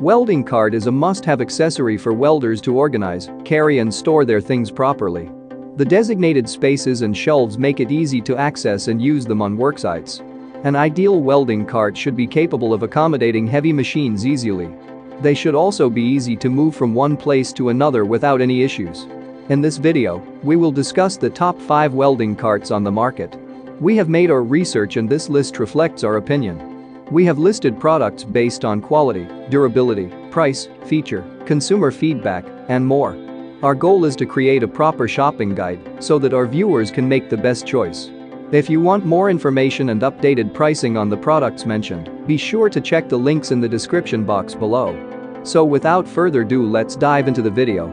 Welding cart is a must-have accessory for welders to organize, carry and store their things properly. The designated spaces and shelves make it easy to access and use them on worksites. An ideal welding cart should be capable of accommodating heavy machines easily. They should also be easy to move from one place to another without any issues. In this video, we will discuss the top 5 welding carts on the market. We have made our research and this list reflects our opinion. We have listed products based on quality, durability, price, feature, consumer feedback, and more. Our goal is to create a proper shopping guide so that our viewers can make the best choice. If you want more information and updated pricing on the products mentioned, be sure to check the links in the description box below. So without further ado, let's dive into the video.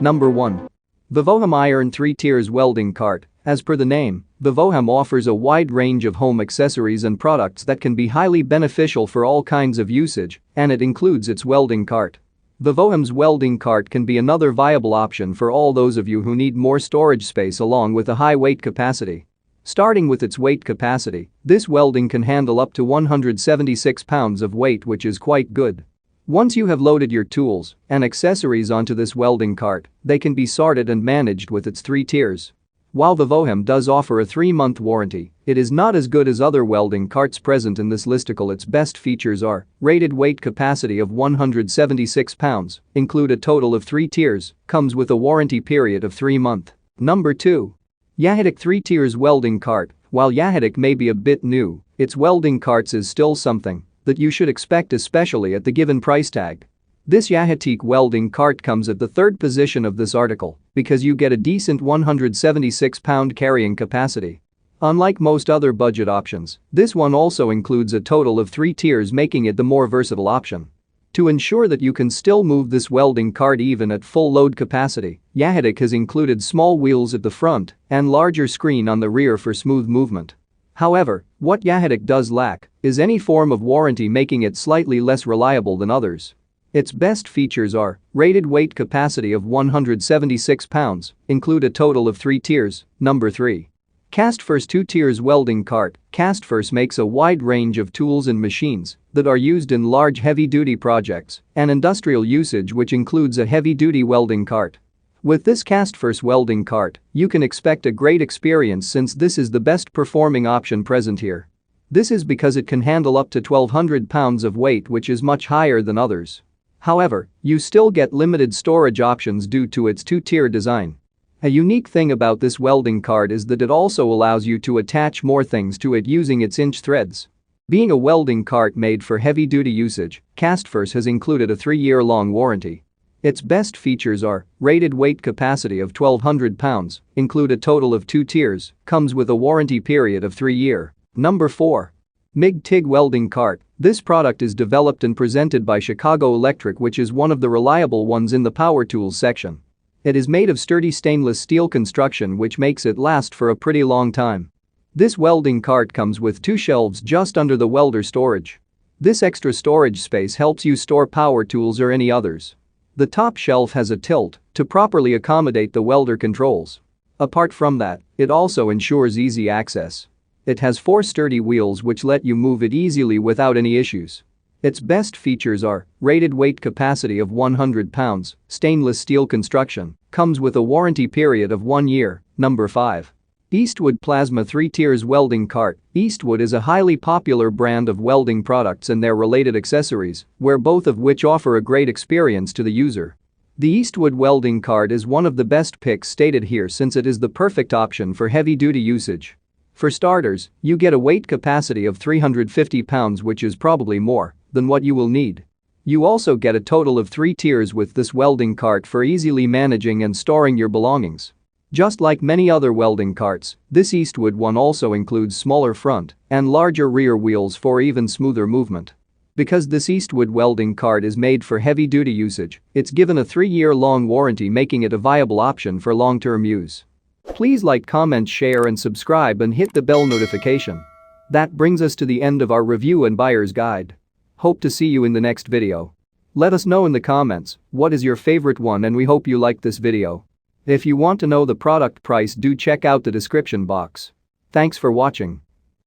Number 1. VIVOHAM Iron 3 Tiers Welding Cart. As per the name, VIVOHAM offers a wide range of home accessories and products that can be highly beneficial for all kinds of usage, and it includes its welding cart. VIVOHAM's welding cart can be another viable option for all those of you who need more storage space along with a high weight capacity. Starting with its weight capacity, this welding can handle up to 176 pounds of weight, which is quite good. Once you have loaded your tools and accessories onto this welding cart, they can be sorted and managed with its 3 tiers. While VIVOHAM does offer a 3-month warranty, it is not as good as other welding carts present in this listicle. Its best features are rated weight capacity of 176 pounds, include a total of 3 tiers, comes with a warranty period of 3 months. Number 2. Yahee 3 Tiers Welding Cart. While Yahee may be a bit new, its welding carts is still something that you should expect, especially at the given price tag. This Yahee welding cart comes at the 3rd position of this article because you get a decent 176-pound carrying capacity. Unlike most other budget options, this one also includes a total of 3 tiers, making it the more versatile option. To ensure that you can still move this welding cart even at full load capacity, Yahee has included small wheels at the front and larger screen on the rear for smooth movement. However, what Yahee does lack is any form of warranty, making it slightly less reliable than others. Its best features are rated weight capacity of 176 pounds, include a total of 3 tiers. Number 3. Castfirst 2 Tiers Welding Cart. Castfirst makes a wide range of tools and machines that are used in large heavy-duty projects and industrial usage, which includes a heavy-duty welding cart. With this Castfirst welding cart, you can expect a great experience since this is the best performing option present here. This is because it can handle up to 1,200 pounds of weight, which is much higher than others. However, you still get limited storage options due to its 2-tier design. A unique thing about this welding cart is that it also allows you to attach more things to it using its inch threads. Being a welding cart made for heavy-duty usage, Castfirst has included a 3-year-long warranty. Its best features are rated weight capacity of 1,200 pounds, include a total of 2 tiers, comes with a warranty period of 3 years. Number 4. Mig TIG Welding Cart. This product is developed and presented by Chicago Electric, which is one of the reliable ones in the power tools section. It is made of sturdy stainless steel construction, which makes it last for a pretty long time. This welding cart comes with 2 shelves just under the welder storage. This extra storage space helps you store power tools or any others. The top shelf has a tilt to properly accommodate the welder controls. Apart from that, it also ensures easy access. It has 4 sturdy wheels which let you move it easily without any issues. Its best features are rated weight capacity of 100 pounds, stainless steel construction, comes with a warranty period of 1 year. Number 5. Eastwood Plasma 3 Tiers Welding Cart. Eastwood is a highly popular brand of welding products and their related accessories, where both of which offer a great experience to the user. The Eastwood welding cart is one of the best picks stated here since it is the perfect option for heavy-duty usage. For starters, you get a weight capacity of 350 pounds, which is probably more than what you will need. You also get a total of 3 tiers with this welding cart for easily managing and storing your belongings. Just like many other welding carts, this Eastwood one also includes smaller front and larger rear wheels for even smoother movement. Because this Eastwood welding cart is made for heavy-duty usage, it's given a 3-year-long warranty, making it a viable option for long-term use. Please like, comment, share and subscribe and hit the bell notification. That brings us to the end of our review and buyer's guide. Hope to see you in the next video. Let us know in the comments what is your favorite one, and we hope you liked this video. If you want to know the product price, do check out the description box. Thanks for watching.